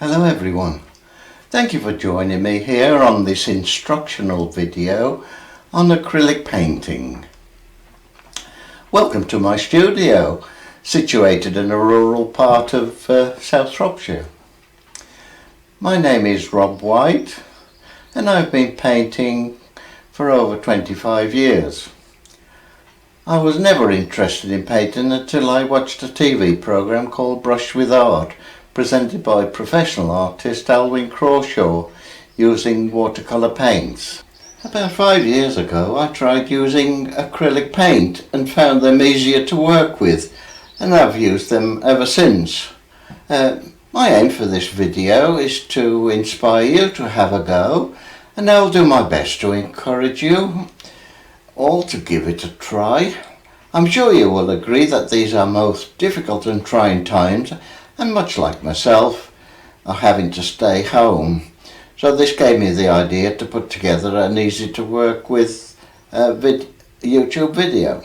Hello everyone, thank you for joining me here on this instructional video on acrylic painting. Welcome to my studio, situated in a rural part of South Shropshire. My name is Rob White and I've been painting for over 25 years. I was never interested in painting until I watched a TV programme called Brush with Art, presented by professional artist Alwyn Crawshaw using watercolour paints. About 5 years ago I tried using acrylic paint and found them easier to work with, and I've used them ever since. My aim for this video is to inspire you to have a go, and I'll do my best to encourage you all to give it a try. I'm sure you will agree that these are most difficult and trying times, and much like myself, are having to stay home. So this gave me the idea to put together an easy to work with YouTube video.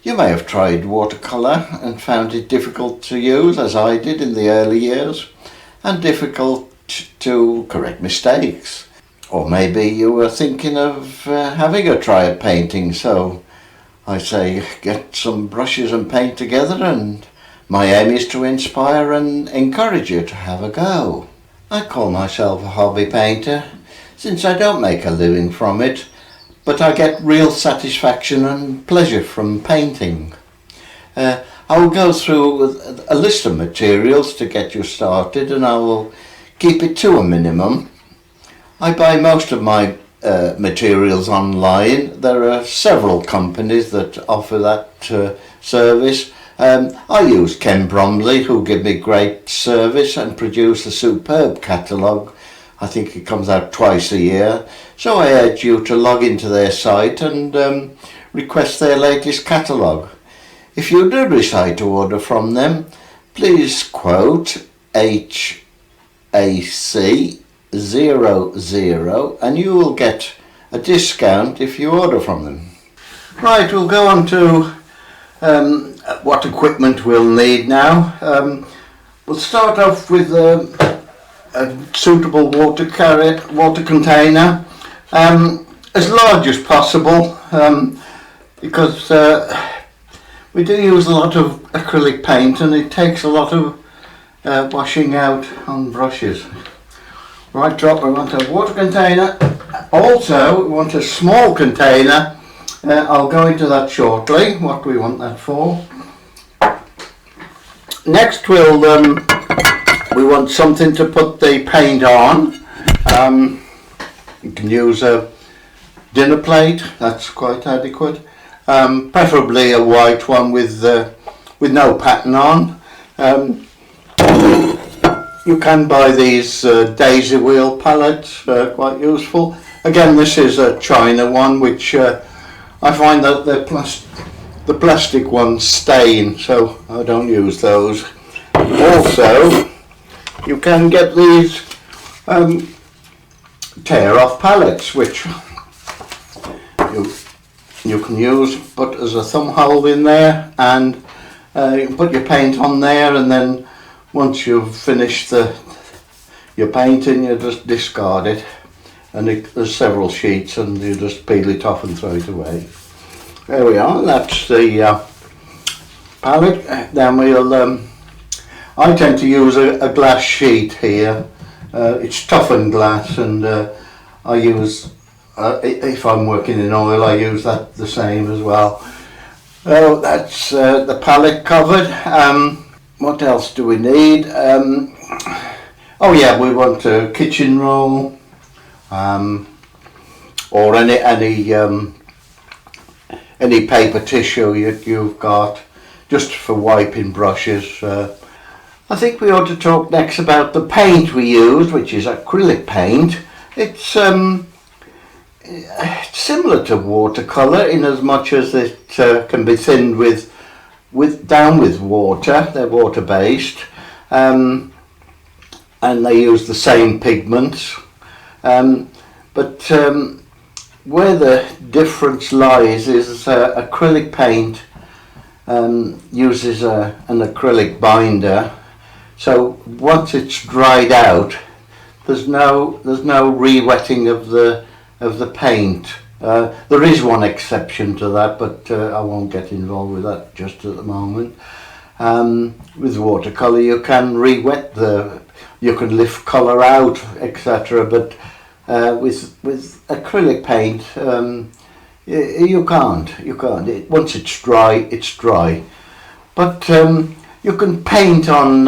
You may have tried watercolour and found it difficult to use, as I did in the early years, and difficult to correct mistakes. Or maybe you were thinking of having a try at painting, so I say get some brushes and paint together, and my aim is to inspire and encourage you to have a go. I call myself a hobby painter since I don't make a living from it, but I get real satisfaction and pleasure from painting. I will go through a list of materials to get you started, and I will keep it to a minimum. I buy most of my materials online. There are several companies that offer that service. I use Ken Bromley, who give me great service and produce a superb catalogue. I think it comes out twice a year, so I urge you to log into their site and request their latest catalogue. If you do decide to order from them, please quote HAC00 and you will get a discount if you order from them. Right, we'll go on to what equipment we'll need now. We'll start off with a suitable water container, as large as possible, because we do use a lot of acrylic paint and it takes a lot of washing out on brushes. Right, drop, we want a water container. Also, we want a small container. I'll go into that shortly, what we want that for. Next we want something to put the paint on. You can use a dinner plate, that's quite adequate. Preferably a white one with no pattern on. You can buy these daisy wheel palettes, quite useful. Again, this is a China one, which I find that the plastic ones stain, so I don't use those. Also, you can get these tear-off palettes, which you can use, but there's a thumb hole in there, and you can put your paint on there, and then once you've finished your painting, you just discard it. And there's several sheets, and you just peel it off and throw it away. There we are, that's the palette. Then we'll, I tend to use a glass sheet here. It's toughened glass, and I use, if I'm working in oil, I use that the same as well. That's the palette covered. What else do we need? Oh yeah, we want a kitchen roll. Or any paper tissue you've got, just for wiping brushes. I think we ought to talk next about the paint we use, which is acrylic paint. It's similar to watercolour in as much as it can be thinned down with water. They're water based, and they use the same pigments. But where the difference lies is acrylic paint uses an acrylic binder So once it's dried out, there's no re-wetting of the paint. There is one exception to that, but I won't get involved with that just at the moment. With watercolour you can re-wet you can lift colour out, etc. But with acrylic paint, you can't. Once it's dry, it's dry. But you can paint on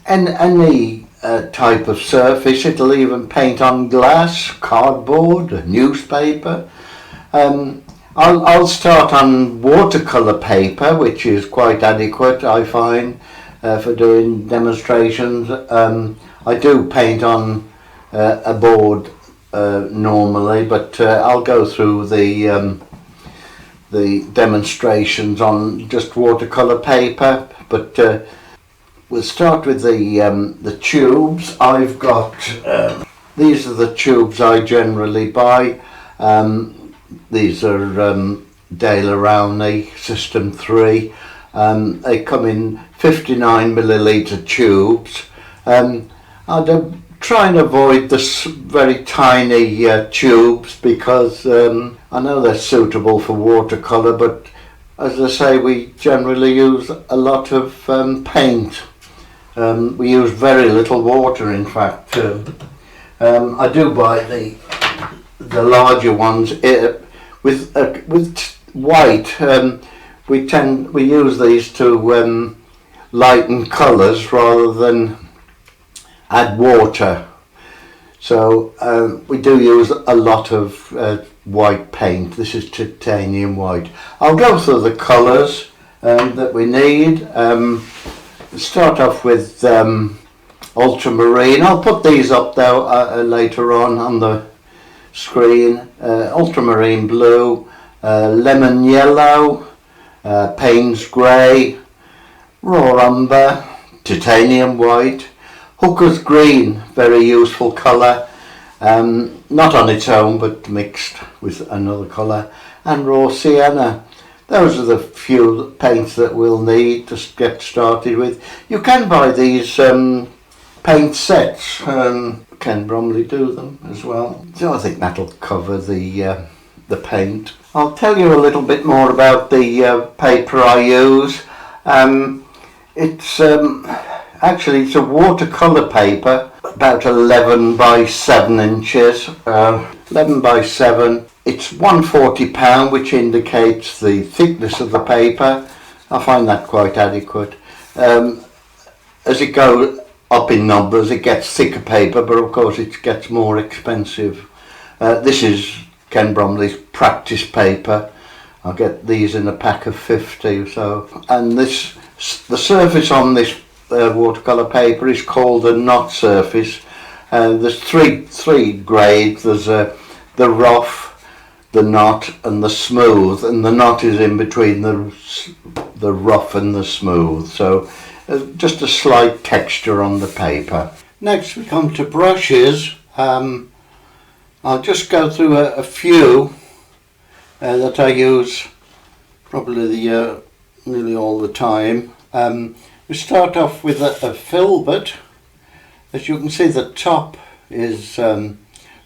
any type of surface. It'll even paint on glass, cardboard, newspaper. I'll start on watercolour paper, which is quite adequate, I find, for doing demonstrations. I do paint on a board normally, but I'll go through the demonstrations on just watercolour paper. But we'll start with the tubes. I've got these are the tubes I generally buy. These are Dale Arowney System 3. They come in 59ml tubes. I try and avoid the very tiny tubes because I know they're suitable for watercolour, but as I say, we generally use a lot of paint. We use very little water, in fact. I do buy the larger ones with white. We use these to lighten colours rather than add water. So we do use a lot of white paint. This is titanium white. I'll go through the colours that we need. Start off with ultramarine. I'll put these up though later on the screen. Ultramarine blue, lemon yellow, Payne's grey, raw umber, titanium white, hooker's green, very useful colour, not on its own but mixed with another colour, and raw sienna. Those are the few paints that we'll need to get started with. You can buy these paint sets. Ken Bromley do them as well. So I think that'll cover the paint. I'll tell you a little bit more about the paper I use. It's actually it's a watercolour paper, about 11 by 7 inches. 11 by 7. It's £140, which indicates the thickness of the paper. I find that quite adequate. As it goes up in numbers, it gets thicker paper, but of course it gets more expensive. This is Ken Bromley's practice paper. I'll get these in a pack of 50. So, and the surface on this watercolour paper is called a knot surface. There's three grades. There's the rough, the knot, and the smooth, and the knot is in between the rough and the smooth. So just a slight texture on the paper. Next we come to brushes. I'll just go through a few that I use probably nearly all the time. We start off with a filbert. As you can see, the top is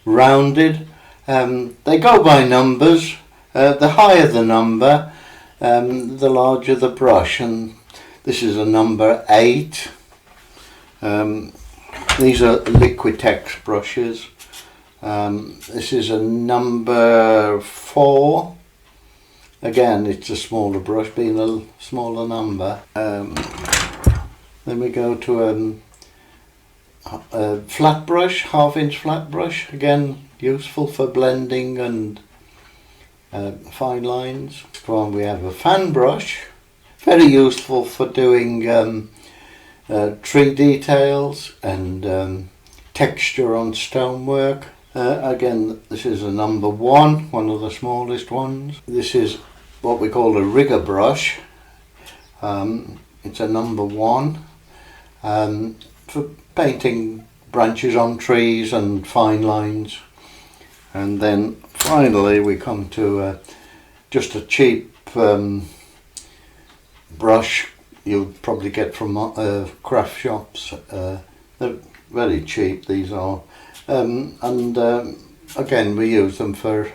rounded. They go by numbers. The higher the number, the larger the brush, and this is a number 8. These are Liquitex brushes. This is a number 4. Again, it's a smaller brush, being a smaller number. Then we go to a flat brush, 1/2 inch flat brush. Again, useful for blending and fine lines. Next one, we have a fan brush. Very useful for doing tree details and texture on stonework. Again, this is a number 1, one of the smallest ones. This is what we call a rigger brush. It's a number 1 for painting branches on trees and fine lines. And then finally we come to just a cheap brush you'll probably get from craft shops. They're very cheap, these are. Again, we use them for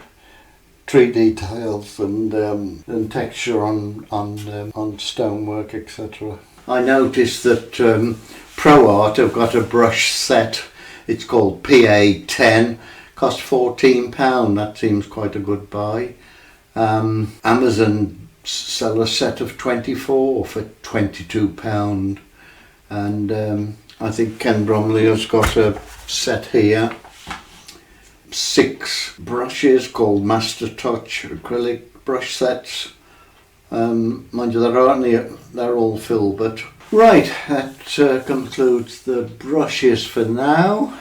tree details and texture on stonework, etc. I noticed that Pro Art have got a brush set. It's called PA10. Cost £14. That seems quite a good buy. Amazon sell a set of 24 for £22, and I think Ken Bromley has got a set here. 6 brushes called Master Touch acrylic brush sets. Mind you, they're all filbert. Right, that concludes the brushes for now.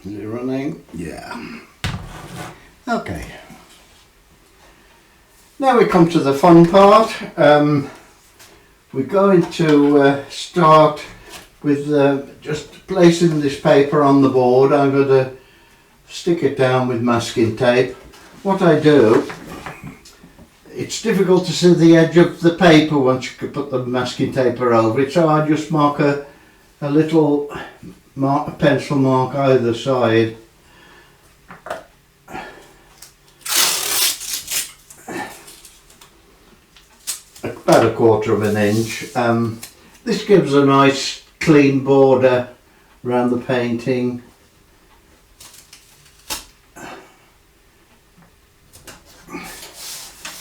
Is it running? Yeah. Okay. Now we come to the fun part. We're going to start with just placing this paper on the board. I'm going to stick it down with masking tape. What I do, it's difficult to see the edge of the paper once you put the masking tape over it, so I just mark a little pencil mark either side. About 1/4 of an inch. This gives a nice clean border around the painting.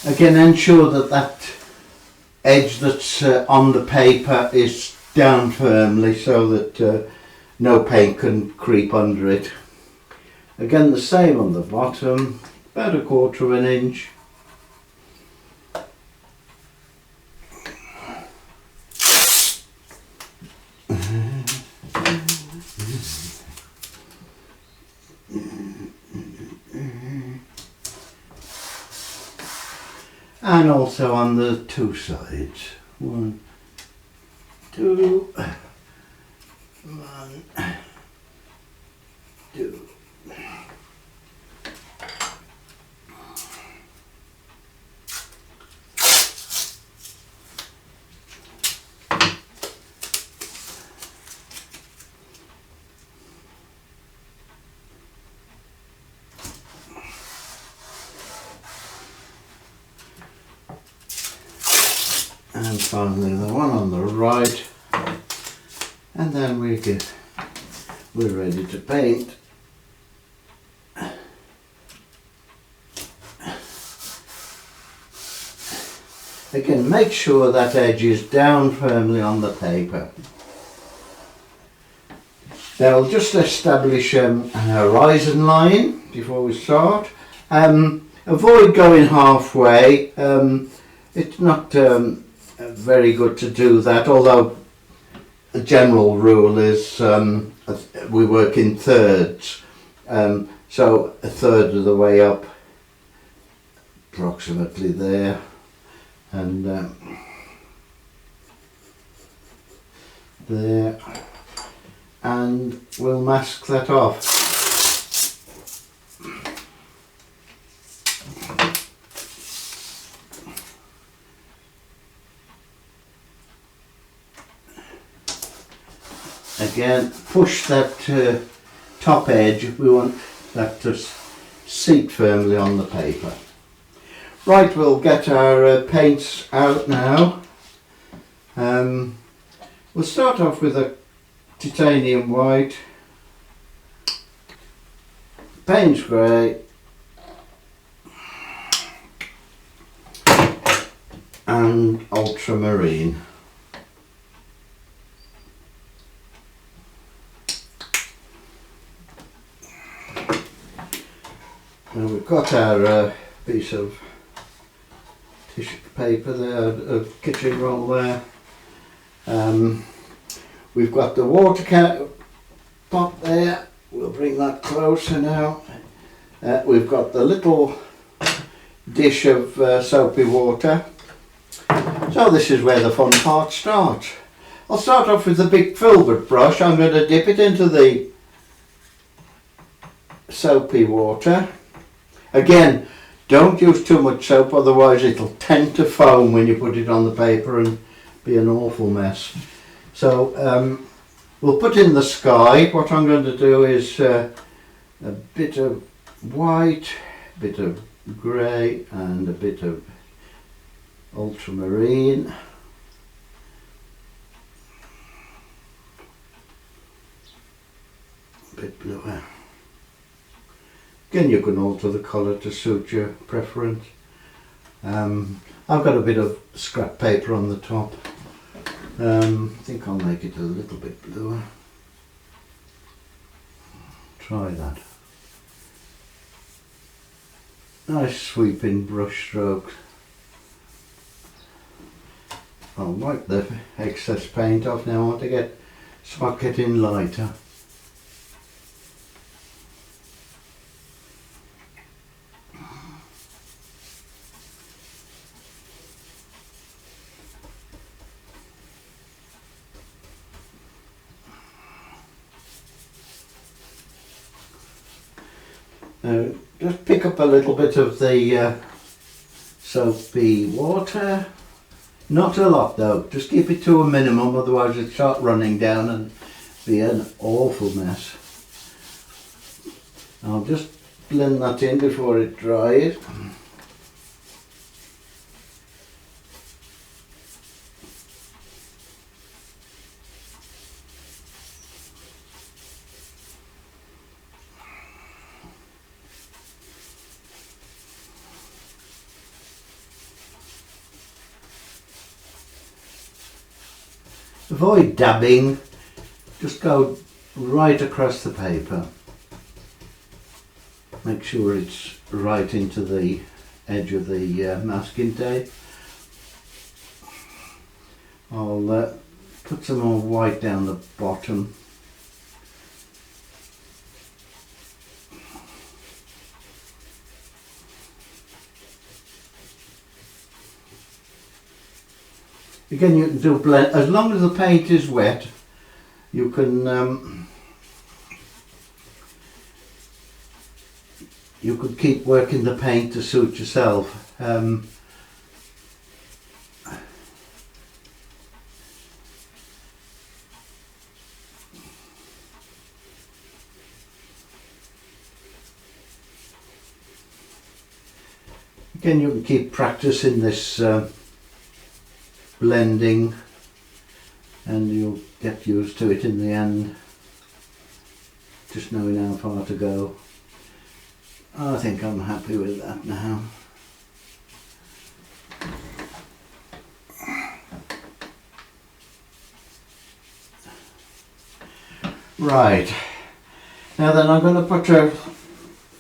Again, ensure that edge that's on the paper is down firmly so that no paint can creep under it. Again, the same on the bottom, about 1/4 of an inch. And also on the 2 sides. 1, 2, 1, 2. And finally the one on the right, and then we're ready to paint. Again, make sure that edge is down firmly on the paper. Now we'll just establish a horizon line before we start. Avoid going halfway. It's not very good to do that, although the general rule is we work in thirds, so 1/3 of the way up, approximately there, and there, and we'll mask that off. Again, push that top edge, we want that to seat firmly on the paper. Right, we'll get our paints out now. We'll start off with a titanium white, Payne's grey, and ultramarine. Now we've got our piece of tissue paper there, a kitchen roll there. We've got the water pot there, we'll bring that closer now. We've got the little dish of soapy water. So this is where the fun part starts. I'll start off with the big filbert brush. I'm going to dip it into the soapy water. Again, Don't use too much soap, otherwise it'll tend to foam when you put it on the paper and be an awful mess. So we'll put in the sky. What I'm going to do is a bit of white, a bit of grey and a bit of ultramarine. A bit bluer. Again, you can alter the colour to suit your preference. I've got a bit of scrap paper on the top. I think I'll make it a little bit bluer. Try that. Nice sweeping brush strokes. I'll wipe the excess paint off now. I want to start getting lighter. Just pick up a little bit of the soapy water. Not a lot though, just keep it to a minimum, otherwise it'll start running down and be an awful mess. I'll just blend that in before it dries. Avoid dabbing, just go right across the paper. Make sure it's right into the edge of the masking tape. I'll put some more white down the bottom. Again, you can do blend, as long as the paint is wet, you can keep working the paint to suit yourself. Again, you can keep practicing this blending and you'll get used to it in the end, just knowing how far to go. I think I'm happy with that now. Right, now then I'm going to put a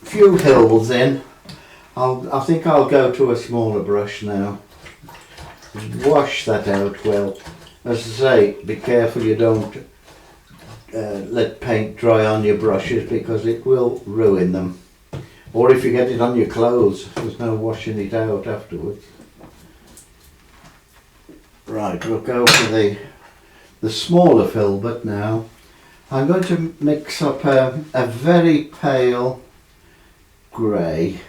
few hills in. I think I'll go to a smaller brush now. Wash that out well. As I say, be careful you don't let paint dry on your brushes because it will ruin them. Or if you get it on your clothes, there's no washing it out afterwards. Right, we'll go for the smaller filbert now. I'm going to mix up a very pale grey.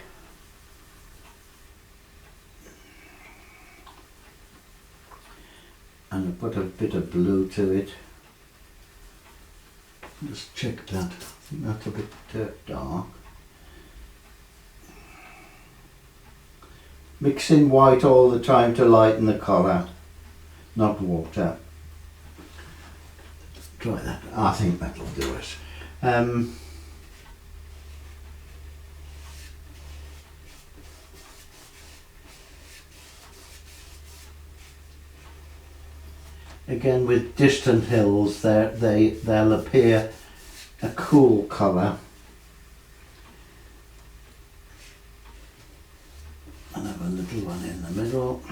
And I'll put a bit of blue to it. Just check that. I think that's a bit dark. Mixing white all the time to lighten the colour, not water. Try that. I think that'll do us. Again, with distant hills, they'll appear a cool colour. And have a little one in the middle.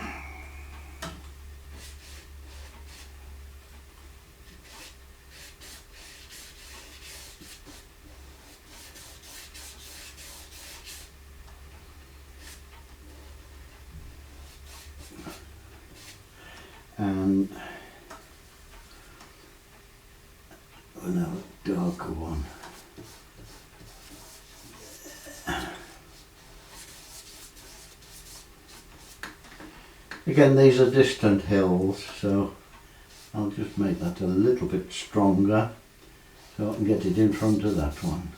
And another darker one. Again, these are distant hills, so I'll just make that a little bit stronger so I can get it in front of that one.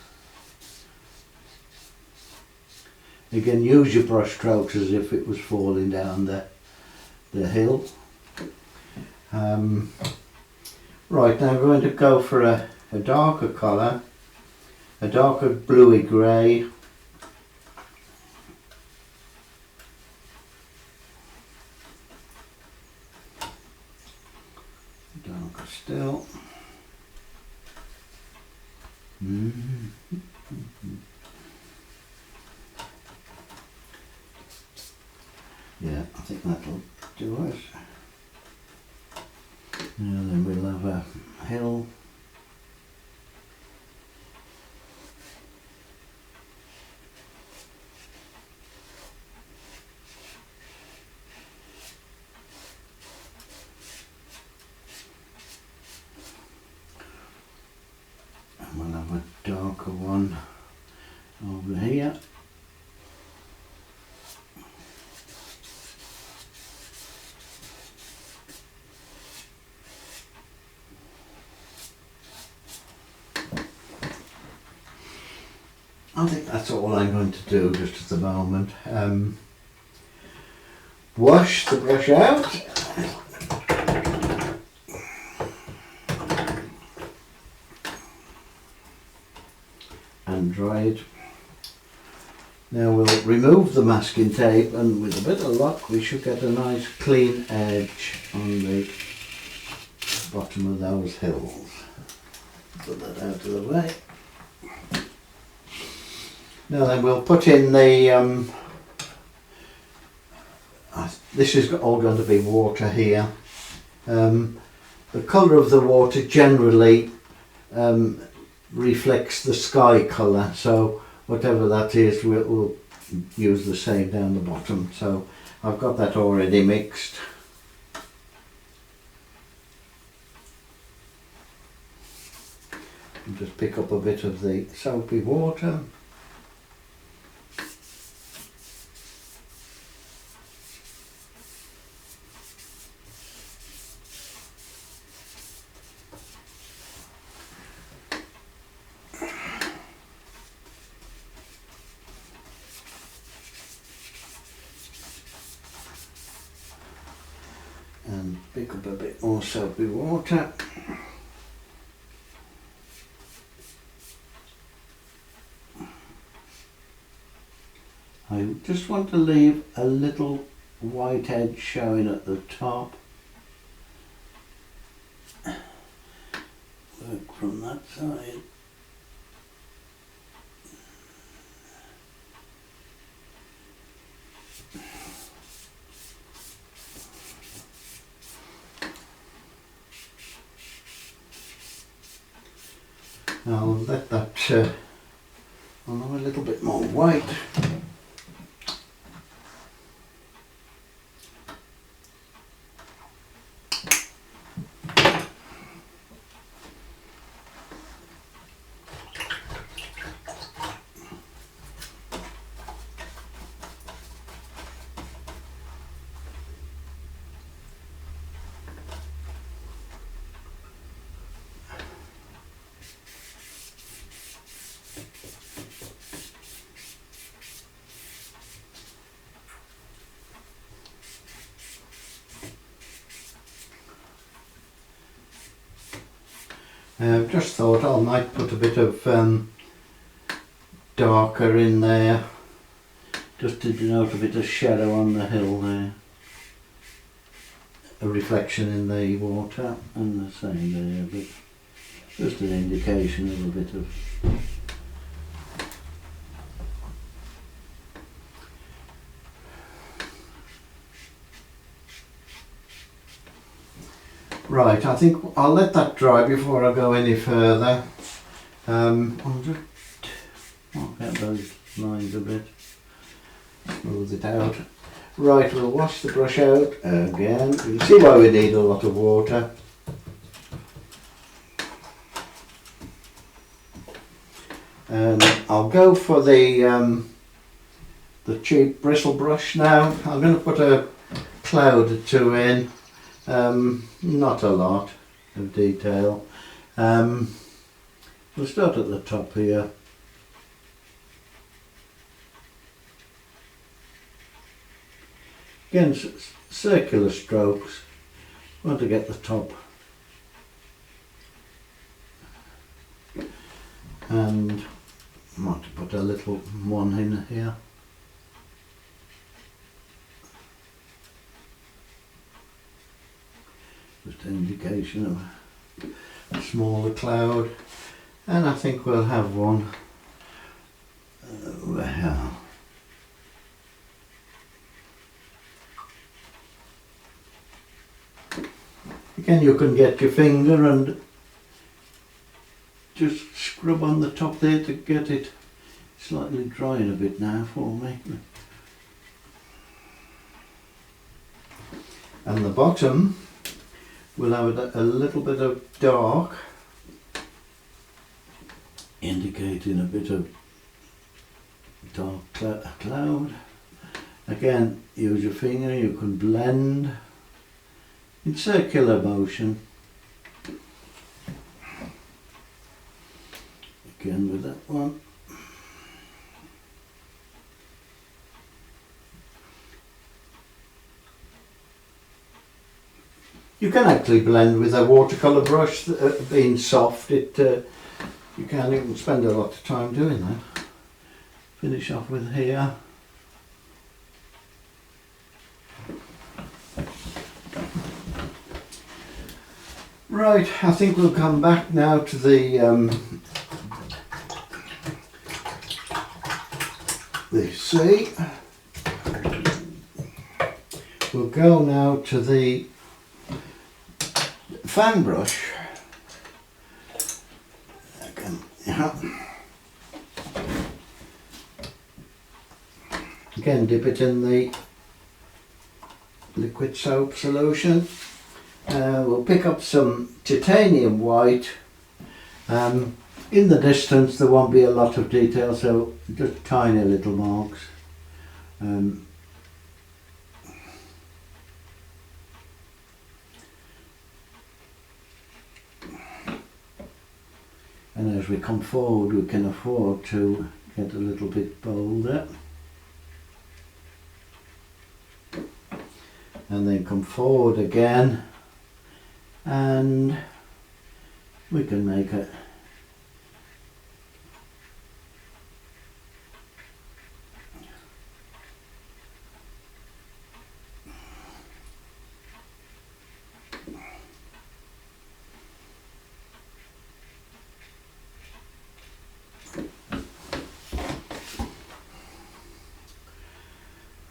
Again, use your brush strokes as if it was falling down the hill. Right, now I'm going to go for a darker colour, a darker bluey grey. Darker still. Yeah, I think that'll do us. Now then we'll have a hill. And we'll have a darker one over here. I think that's all I'm going to do just at the moment. Wash the brush out. And dry it. Now we'll remove the masking tape, and with a bit of luck we should get a nice clean edge on the bottom of those hills. Put that out of the way. Now then we'll put in the, this is all going to be water here. The colour of the water generally reflects the sky colour, so whatever that is we'll use the same down the bottom. So I've got that already mixed. And just pick up a bit of the soapy water. And pick up a bit more soapy water. I just want to leave a little white edge showing at the top. Work from that side. I'll let that on a little bit more white. I've just thought I might put a bit of darker in there, just to denote a bit of shadow on the hill there. A reflection in the water, and the same there, but just an indication of a bit of... Right, I think I'll let that dry before I go any further. I'll just mark out those lines a bit, smooth it out. Right, we'll wash the brush out again. You can see why we need a lot of water. And I'll go for the cheap bristle brush now. I'm going to put a cloud or two in, not a lot of detail. We'll start at the top here. Again, circular strokes. Want to get the top. And I want to put a little one in here. Just an indication of a smaller cloud. And I think we'll have one over here. Again, you can get your finger and just scrub on the top there to get it slightly drying a bit now for me. And the bottom will have a little bit of dark, indicating a bit of dark cloud. Again, use your finger, you can blend in circular motion. Again with that one. You can actually blend with a watercolour brush, being soft, you can even spend a lot of time doing that. Finish off with here. Right, I think we'll come back now to the sea. We'll go now to the fan brush. Again, dip it in the liquid soap solution. We'll pick up some titanium white. In the distance there won't be a lot of detail, so just tiny little marks. And as we come forward, we can afford to get a little bit bolder. And then come forward again, and we can make it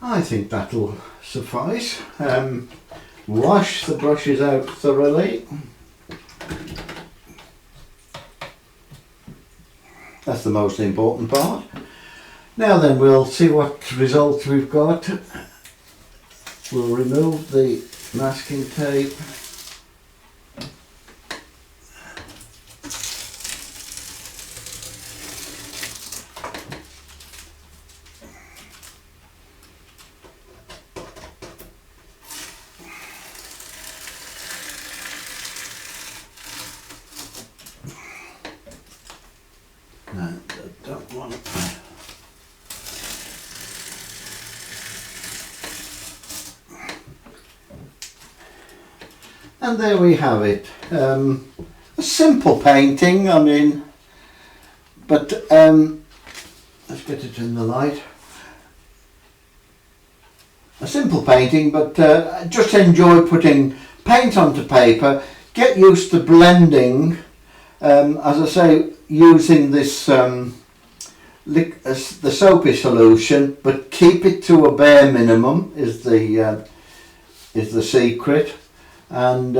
I think that'll suffice. Wash the brushes out thoroughly. That's the most important part. Now then, we'll see what results we've got. We'll remove the masking tape. And there we have it. A simple painting, I mean, but let's get it in the light. A simple painting, but just enjoy putting paint onto paper. Get used to blending, as I say, using this the soapy solution, but keep it to a bare minimum is the secret. And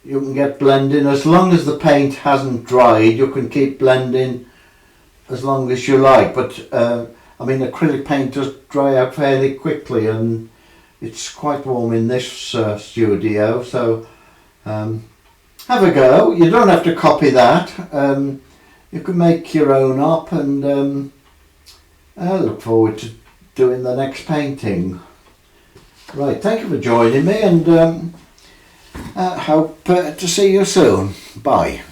you can get blending as long as the paint hasn't dried. You can keep blending as long as you like, but I mean, acrylic paint does dry out fairly quickly, and it's quite warm in this studio, so have a go. You don't have to copy that. You can make your own up, and I look forward to doing the next painting. Right, thank you for joining me, and hope to see you soon. Bye.